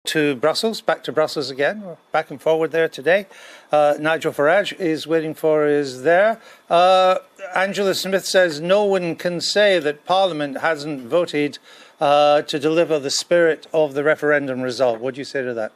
to Brussels, back to Brussels again. We're back and forward there today. Nigel Farage is waiting for us there. Angela Smith says no one can say that Parliament hasn't voted to deliver the spirit of the referendum result. What do you say to that?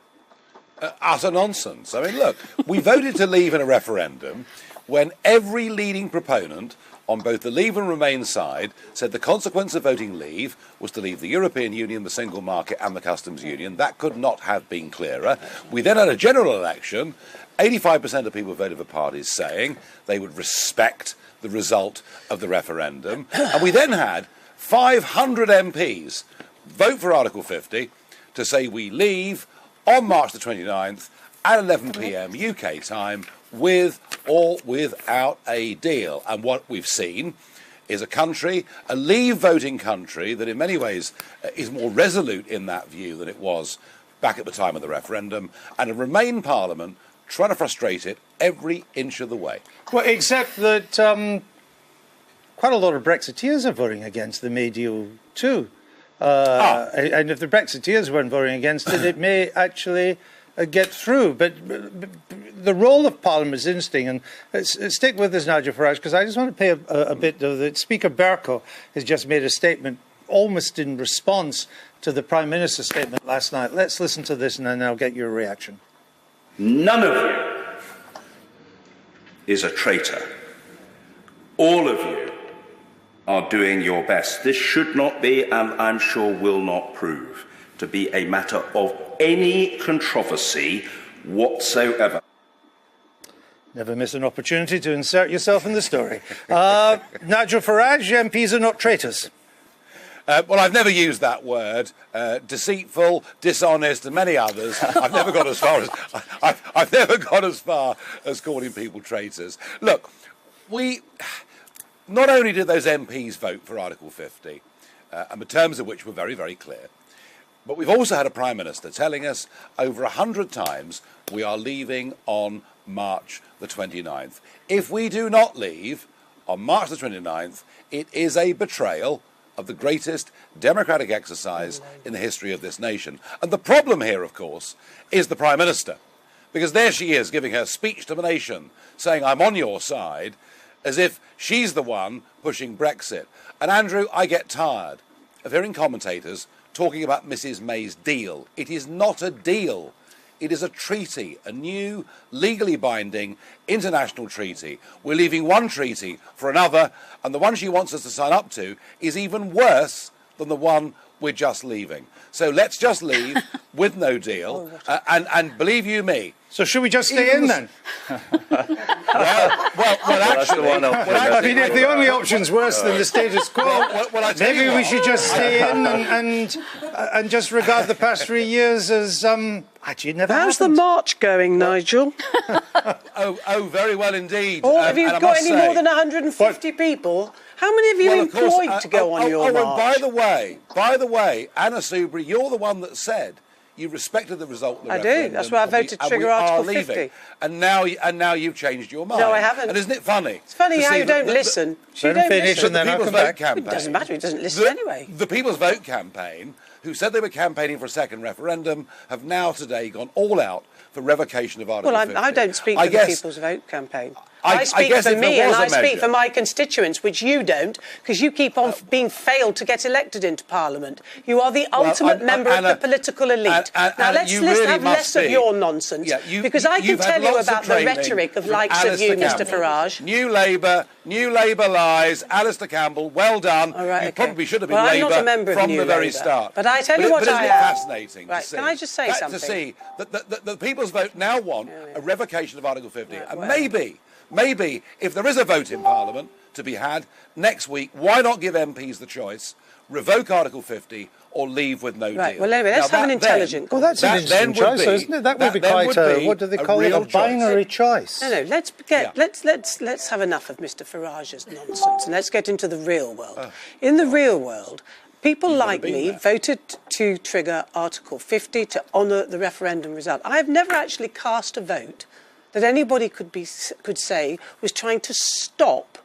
Utter nonsense. I mean, look, we voted to leave in a referendum when every leading proponent on both the Leave and Remain side said the consequence of voting Leave was to leave the European Union, the single market and the customs union. That could not have been clearer. We then had a general election. 85% of people voted for parties saying they would respect the result of the referendum. And we then had 500 MPs vote for Article 50 to say we leave on March the 29th at 11 p.m. UK time with or without a deal. And what we've seen is a country, a Leave voting country, that in many ways is more resolute in that view than it was back at the time of the referendum, and a Remain Parliament trying to frustrate it every inch of the way. Well, except that quite a lot of Brexiteers are voting against the May deal too. And if the Brexiteers weren't voting against it, it may actually get through. But the role of Parliament is interesting. And stick with us, Nigel Farage, because I just want to pay a bit of the Speaker Bercow has just made a statement almost in response to the Prime Minister's statement last night. Let's listen to this and then I'll get your reaction. None of you is a traitor. All of you are doing your best. This should not be, and I'm sure will not prove, to be a matter of any controversy whatsoever. Never miss an opportunity to insert yourself in the story. Nigel Farage, MPs are not traitors. Well, I've never used that word. Deceitful, dishonest, and many others. I've never got as far as I've never got as far as calling people traitors. Look, not only did those MPs vote for Article 50, and the terms of which were very, very clear, but we've also had a Prime Minister telling us over 100 times we are leaving on March the 29th. If we do not leave on March the 29th, it is a betrayal of the greatest democratic exercise in the history of this nation. And the problem here, of course, is the Prime Minister. Because there she is giving her speech to the nation, saying, I'm on your side, as if she's the one pushing Brexit. And Andrew, I get tired of hearing commentators talking about Mrs May's deal. It is not a deal. It is a treaty, a new, legally binding international treaty. We're leaving one treaty for another, and the one she wants us to sign up to is even worse than the one we're just leaving. So let's just leave with no deal, and believe you me. So should we just stay in then? Actually, I mean, if the only option's worse than the status quo, maybe we should just stay in and just regard the past 3 years as actually never How's happened. the march going, Nigel? oh, very well indeed. Have you got any more than 150 people? How many have you employed to go on your march? And by the way, Anna Soubry, you're the one that said you respected the result of the referendum. I do. That's why I voted to trigger Article 50. And now you've changed your mind. No, I haven't. And isn't it funny? It's funny how you don't listen. Let him finish and then I'll come back. It doesn't matter. He doesn't listen anyway. The People's Vote campaign, who said they were campaigning for a second referendum, have now today gone all out for revocation of Article 50. Well, I don't speak for the People's Vote campaign. I speak for me and I speak for my constituents, which you don't, because you keep on being failed to get elected into Parliament. You are the ultimate member of the political elite. Now, let's have less of your nonsense, because I can tell you about the rhetoric of likes of you, Mr Farage. New Labour lies. Alistair Campbell, well done. You probably should have been Labour from the very start. But I tell you what I am. Fascinating to see. Can I just say something? To see that the People's Vote now want a revocation of Article 50. And maybe, if there is a vote in Parliament to be had next week, why not give MPs the choice, revoke Article 50 or leave with no deal? Right, well, anyway, let's have an intelligent conversation. Well, that's an interesting choice, isn't it? That would be quite a, what do they call it, a binary choice. No, let's have enough of Mr Farage's nonsense and let's get into the real world. In the real world, people like me voted to trigger Article 50 to honour the referendum result. I have never actually cast a vote that anybody could say was trying to stop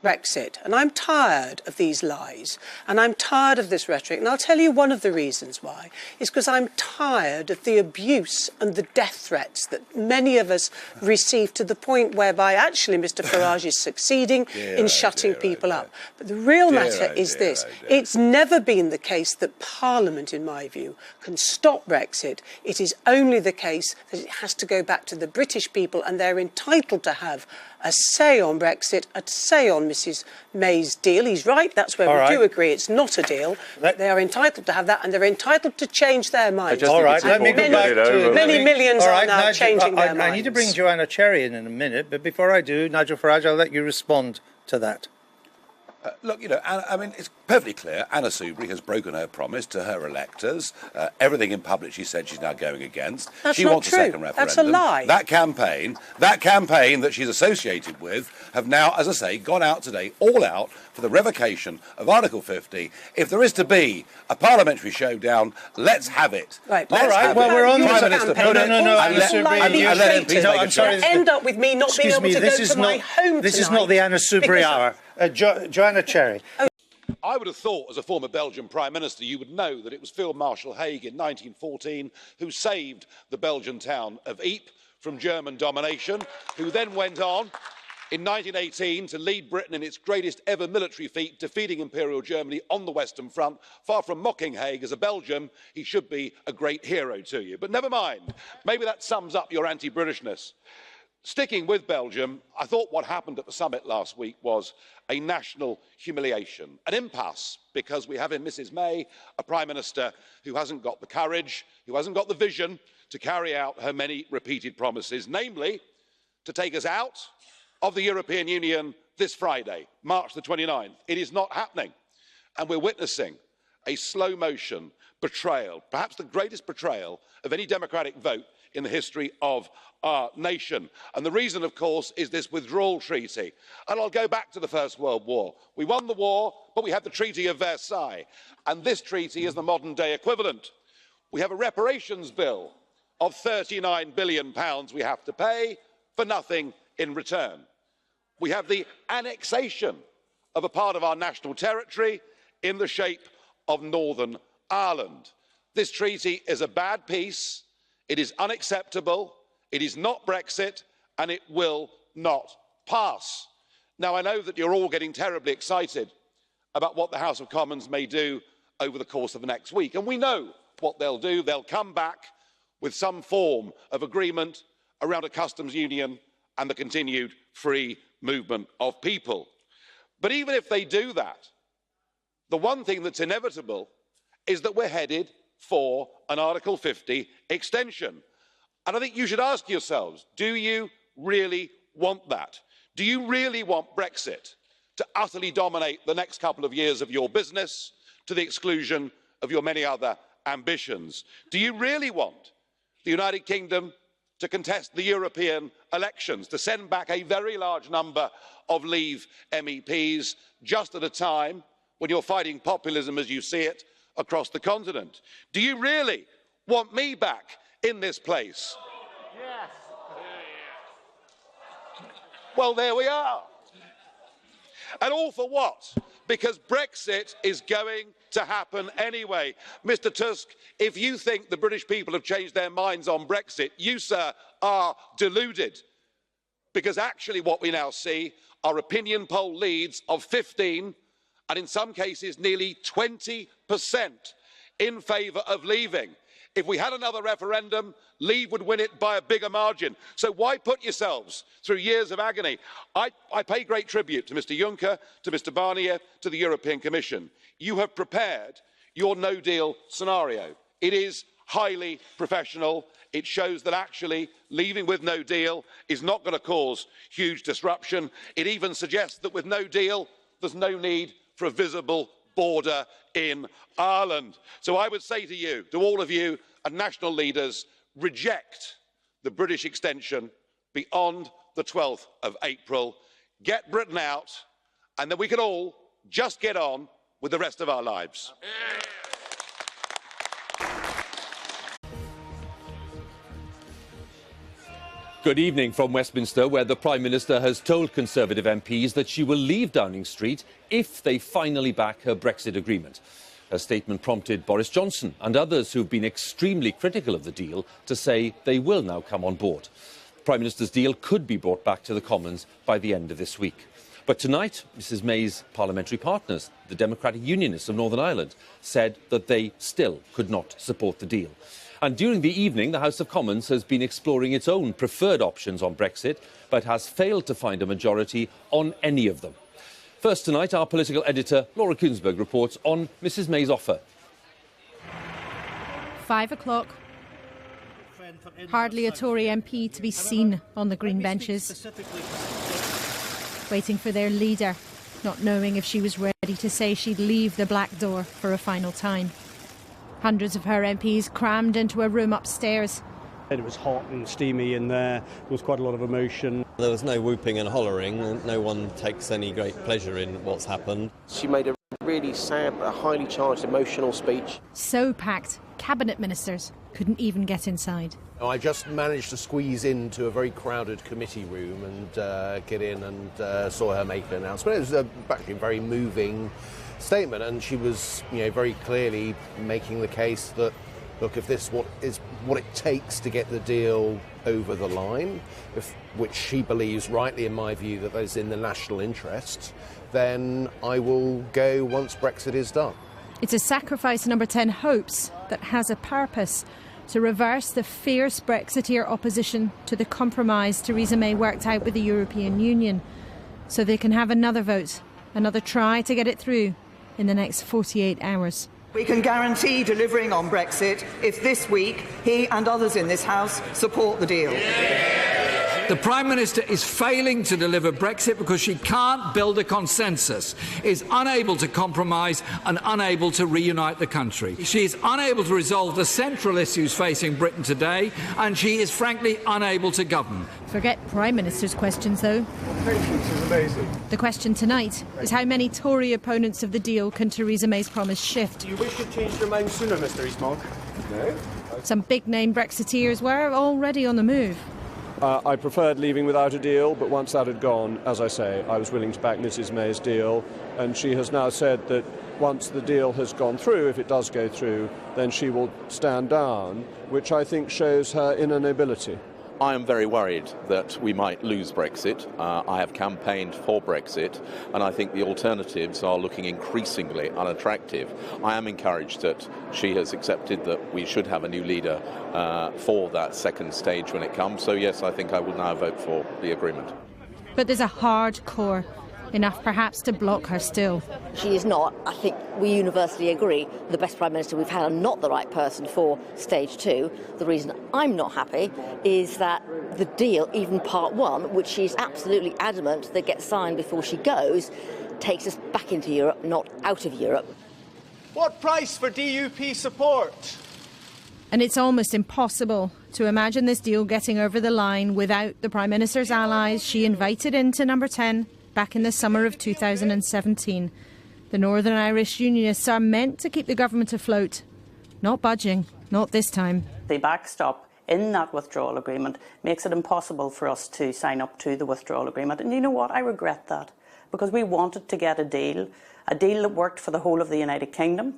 Brexit. And I'm tired of these lies, and I'm tired of this rhetoric. And I'll tell you one of the reasons why. Is because I'm tired of the abuse and the death threats that many of us receive, to the point whereby actually Mr Farage is succeeding in shutting people up. But the real matter is this. It's never been the case that Parliament, in my view, can stop Brexit. It is only the case that it has to go back to the British people, and they're entitled to have a say on Brexit, a say on Mrs May's deal. He's right, that's where we do agree it's not a deal. They are entitled to have that, and they're entitled to change their minds. All right, let me go back to... Many millions are now changing their minds. I need to bring Joanna Cherry in a minute, but before I do, Nigel Farage, I'll let you respond to that. Look, you know, I mean, it's perfectly clear Anna Soubry has broken her promise to her electors. Everything in public she said she's now going against. That's she not wants true. A second referendum. That's a lie. That campaign that she's associated with have now, as I say, gone out today, all out for the revocation of Article 50. If there is to be a parliamentary showdown, let's have it. Right. All right. Well, we're on the Prime Minister. No. I'm sorry. End up with me not being able to go to my home. This is not the Anna Soubry hour. Joanna Cherry. I would have thought, as a former Belgian Prime Minister, you would know that it was Field Marshal Haig in 1914 who saved the Belgian town of Ypres from German domination, who then went on in 1918 to lead Britain in its greatest ever military feat, defeating Imperial Germany on the Western Front. Far from mocking Haig, as a Belgian, he should be a great hero to you. But never mind, maybe that sums up your anti-Britishness. Sticking with Belgium, I thought what happened at the summit last week was a national humiliation, an impasse, because we have in Mrs May a Prime Minister who hasn't got the courage, who hasn't got the vision to carry out her many repeated promises, namely to take us out of the European Union this Friday, March the 29th. It is not happening, and we're witnessing a slow motion betrayal, perhaps the greatest betrayal of any democratic vote in the history of our nation. And the reason, of course, is this withdrawal treaty. And I'll go back to the First World War. We won the war, but we had the Treaty of Versailles. And this treaty is the modern day equivalent. We have a reparations bill of £39 billion we have to pay for nothing in return. We have the annexation of a part of our national territory in the shape of Northern Ireland. This treaty is a bad piece. It is unacceptable, it is not Brexit, and it will not pass. Now, I know that you're all getting terribly excited about what the House of Commons may do over the course of the next week, and we know what they'll do. They'll come back with some form of agreement around a customs union and the continued free movement of people. But even if they do that, the one thing that's inevitable is that we're headed for an Article 50 extension. And I think you should ask yourselves, do you really want that? Do you really want Brexit to utterly dominate the next couple of years of your business to the exclusion of your many other ambitions? Do you really want the United Kingdom to contest the European elections, to send back a very large number of Leave MEPs just at a time when you're fighting populism as you see it across the continent? Do you really want me back in this place? Yes. Well, there we are. And all for what? Because Brexit is going to happen anyway. Mr Tusk, if you think the British people have changed their minds on Brexit, you, sir, are deluded. Because actually what we now see are opinion poll leads of 15 and in some cases nearly 20% in favour of leaving. If we had another referendum, Leave would win it by a bigger margin. So why put yourselves through years of agony? I pay great tribute to Mr Juncker, to Mr Barnier, to the European Commission. You have prepared your no-deal scenario. It is highly professional. It shows that actually leaving with no deal is not going to cause huge disruption. It even suggests that with no deal, there's no need for a visible border in Ireland. So I would say to you, to all of you and national leaders, reject the British extension beyond the 12th of April. Get Britain out, and then we can all just get on with the rest of our lives. Good evening from Westminster, where the Prime Minister has told Conservative MPs that she will leave Downing Street if they finally back her Brexit agreement. Her statement prompted Boris Johnson and others who've been extremely critical of the deal to say they will now come on board. The Prime Minister's deal could be brought back to the Commons by the end of this week. But tonight, Mrs May's parliamentary partners, the Democratic Unionists of Northern Ireland, said that they still could not support the deal. And during the evening, the House of Commons has been exploring its own preferred options on Brexit, but has failed to find a majority on any of them. First tonight, our political editor, Laura Kuensberg, reports on Mrs May's offer. 5 o'clock. Hardly a Tory MP to be seen on the green benches, waiting for their leader, not knowing if she was ready to say she'd leave the black door for a final time. Hundreds of her MPs crammed into a room upstairs. It was hot and steamy in there. There was quite a lot of emotion. There was no whooping and hollering, and no one takes any great pleasure in what's happened. She made a really sad, but a highly charged, emotional speech. So packed, cabinet ministers couldn't even get inside. I just managed to squeeze into a very crowded committee room and get in and saw her make an announcement. It was actually a very moving statement, and she was, very clearly making the case that, look, if this is what it takes to get the deal over the line, which she believes, rightly in my view, that is in the national interest, then I will go once Brexit is done. It's a sacrifice Number 10 hopes that has a purpose: to reverse the fierce Brexiteer opposition to the compromise Theresa May worked out with the European Union, so they can have another vote, another try to get it through in the next 48 hours. We can guarantee delivering on Brexit if this week he and others in this House support the deal. The Prime Minister is failing to deliver Brexit because she can't build a consensus, is unable to compromise and unable to reunite the country. She is unable to resolve the central issues facing Britain today, and she is frankly unable to govern. Forget Prime Minister's questions, though. Patience is amazing. The question tonight is how many Tory opponents of the deal can Theresa May's promise shift? You wish you'd changed your mind sooner, Mr Eastmark? No? Some big-name Brexiteers were already on the move. I preferred leaving without a deal, but once that had gone, as I say, I was willing to back Mrs May's deal, and she has now said that once the deal has gone through, if it does go through, then she will stand down, which I think shows her inner nobility. I am very worried that we might lose Brexit. I have campaigned for Brexit, and I think the alternatives are looking increasingly unattractive. I am encouraged that she has accepted that we should have a new leader for that second stage when it comes. So yes, I think I will now vote for the agreement. But there's a hard core, enough perhaps to block her still. She is not, I think we universally agree, the best Prime Minister we've had and not the right person for stage 2. The reason I'm not happy is that the deal, even part 1, which she's absolutely adamant that gets signed before she goes, takes us back into Europe, not out of Europe. What price for DUP support? And it's almost impossible to imagine this deal getting over the line without the Prime Minister's allies she invited into Number 10 back in the summer of 2017. The Northern Irish Unionists are meant to keep the government afloat. Not budging, not this time. The backstop in that withdrawal agreement makes it impossible for us to sign up to the withdrawal agreement. And you know what? I regret that, because we wanted to get a deal that worked for the whole of the United Kingdom,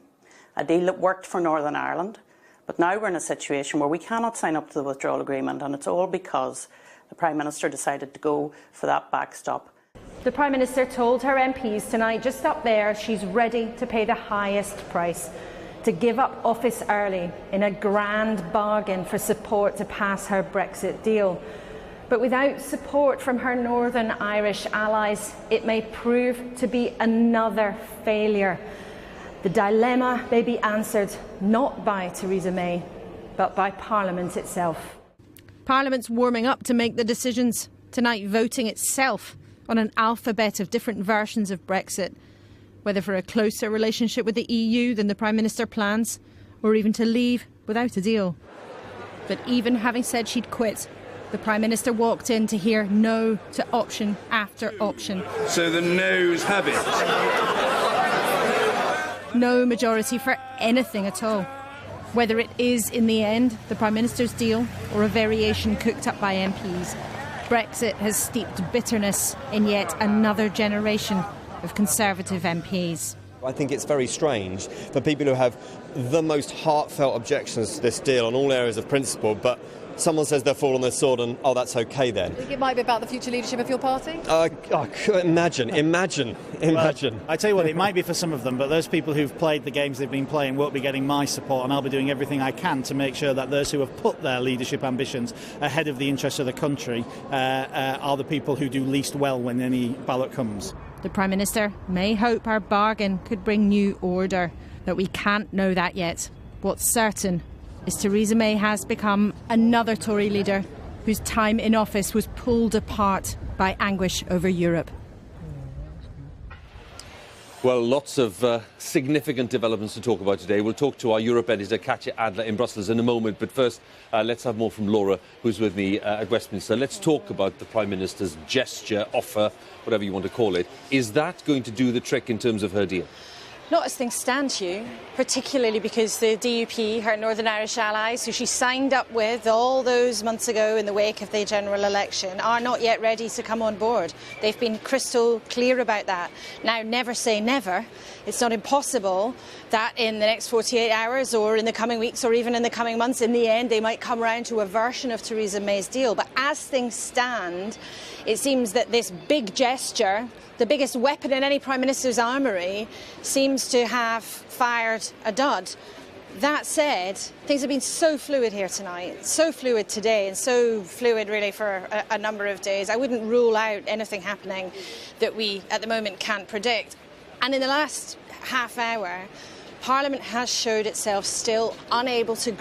a deal that worked for Northern Ireland. But now we're in a situation where we cannot sign up to the withdrawal agreement, and it's all because the Prime Minister decided to go for that backstop. The Prime Minister told her MPs tonight, just up there, she's ready to pay the highest price, to give up office early in a grand bargain for support to pass her Brexit deal. But without support from her Northern Irish allies, it may prove to be another failure. The dilemma may be answered not by Theresa May, but by Parliament itself. Parliament's warming up to make the decisions. Tonight, voting itself on an alphabet of different versions of Brexit, whether for a closer relationship with the EU than the Prime Minister plans, or even to leave without a deal. But even having said she'd quit, the Prime Minister walked in to hear no to option after option. So the noes have it. No majority for anything at all. Whether it is, in the end, the Prime Minister's deal or a variation cooked up by MPs, Brexit has steeped bitterness in yet another generation of Conservative MPs. I think it's very strange for people who have the most heartfelt objections to this deal on all areas of principle, but someone says they'll fall on their sword and, oh, that's OK then. Do you think it might be about the future leadership of your party? Imagine. Well, I tell you what, it might be for some of them, but those people who've played the games they've been playing won't be getting my support, and I'll be doing everything I can to make sure that those who have put their leadership ambitions ahead of the interests of the country are the people who do least well when any ballot comes. The Prime Minister may hope our bargain could bring new order, but we can't know that yet. What's certain is Theresa May has become another Tory leader whose time in office was pulled apart by anguish over Europe. Well, lots of significant developments to talk about today. We'll talk to our Europe editor, Katya Adler, in Brussels in a moment. But first, let's have more from Laura, who's with me at Westminster. Let's talk about the Prime Minister's gesture, offer, whatever you want to call it. Is that going to do the trick in terms of her deal? Not as things stand, Hugh, particularly because the DUP, her Northern Irish allies, who she signed up with all those months ago in the wake of the general election, are not yet ready to come on board. They've been crystal clear about that. Now, never say never. It's not impossible that in the next 48 hours or in the coming weeks or even in the coming months, in the end, they might come round to a version of Theresa May's deal. But as things stand, it seems that this big gesture, the biggest weapon in any Prime Minister's armoury, seems to have fired a dud. That said, things have been so fluid here tonight, so fluid today, and so fluid really for a number of days. I wouldn't rule out anything happening that we at the moment can't predict. And in the last half hour, Parliament has showed itself still unable to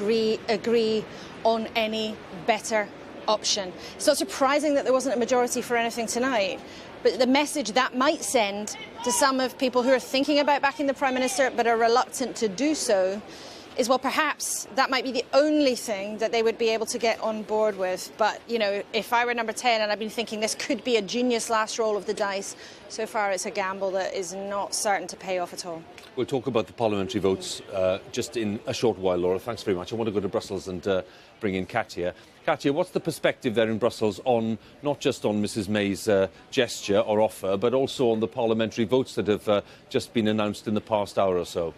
agree on any better option. It's not surprising that there wasn't a majority for anything tonight, but the message that might send to some of people who are thinking about backing the Prime Minister but are reluctant to do so is, well, perhaps that might be the only thing that they would be able to get on board with. But, you know, if I were number 10 and I've been thinking this could be a genius last roll of the dice, so far it's a gamble that is not certain to pay off at all. We'll talk about the parliamentary votes just in a short while, Laura. Thanks very much. I want to go to Brussels and bring in Katya. Katya, what's the perspective there in Brussels on not just on Mrs May's gesture or offer, but also on the parliamentary votes that have just been announced in the past hour or so?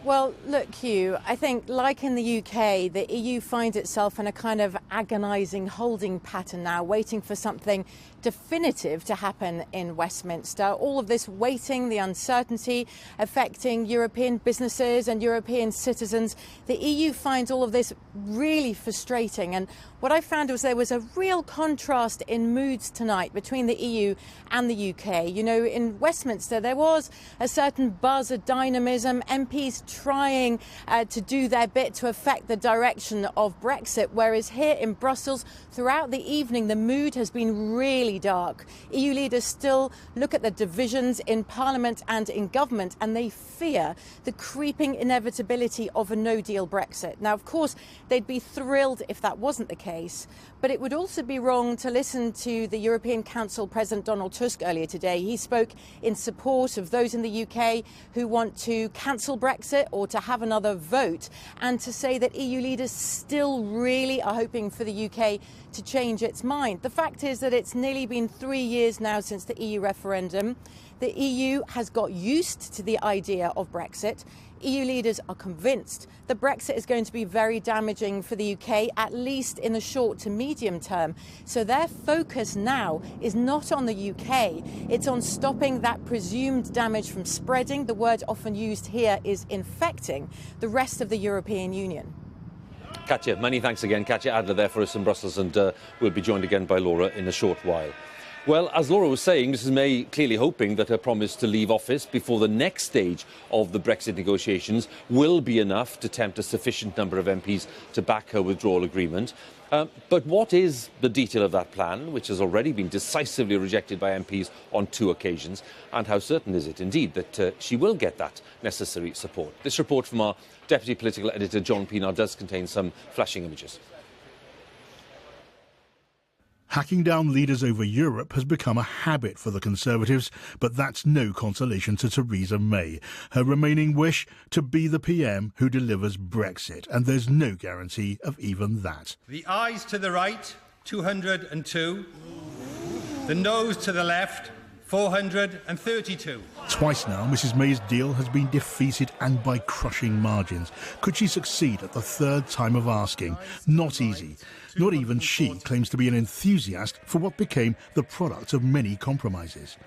Well, look, Hugh, I think, like in the UK, the EU finds itself in a kind of agonising holding pattern now, waiting for something definitive to happen in Westminster. All of this waiting, the uncertainty affecting European businesses and European citizens. The EU finds all of this really frustrating. And what I found was there was a real contrast in moods tonight between the EU and the UK. You know, in Westminster, there was a certain buzz, a dynamism, MPs trying to do their bit to affect the direction of Brexit, whereas here in Brussels, throughout the evening, the mood has been really dark. EU leaders still look at the divisions in Parliament and in government, and they fear the creeping inevitability of a no-deal Brexit. Now, of course, they'd be thrilled if that wasn't the case, but it would also be wrong to listen to the European Council President Donald Tusk earlier today. He spoke in support of those in the UK who want to cancel Brexit or to have another vote, and to say that EU leaders still really are hoping for the UK to change its mind. The fact is that it's nearly been 3 years now since the EU referendum. The EU has got used to the idea of Brexit. EU leaders are convinced that Brexit is going to be very damaging for the UK, at least in the short to medium term. So their focus now is not on the UK. It's on stopping that presumed damage from spreading. The word often used here is infecting the rest of the European Union. Katya, many thanks again. Katya Adler there for us in Brussels, and we'll be joined again by Laura in a short while. Well, as Laura was saying, Mrs May clearly hoping that her promise to leave office before the next stage of the Brexit negotiations will be enough to tempt a sufficient number of MPs to back her withdrawal agreement. But what is the detail of that plan, which has already been decisively rejected by MPs on 2 occasions, and how certain is it indeed that she will get that necessary support? This report from our Deputy Political Editor, John Pienaar, does contain some flashing images. Hacking down leaders over Europe has become a habit for the Conservatives, but that's no consolation to Theresa May. Her remaining wish, to be the PM who delivers Brexit, and there's no guarantee of even that. The ayes to the right, 202. The noes to the left, 432. Twice now, Mrs May's deal has been defeated, and by crushing margins. Could she succeed at the third time of asking? Not easy. Not even she claims to be an enthusiast for what became the product of many compromises.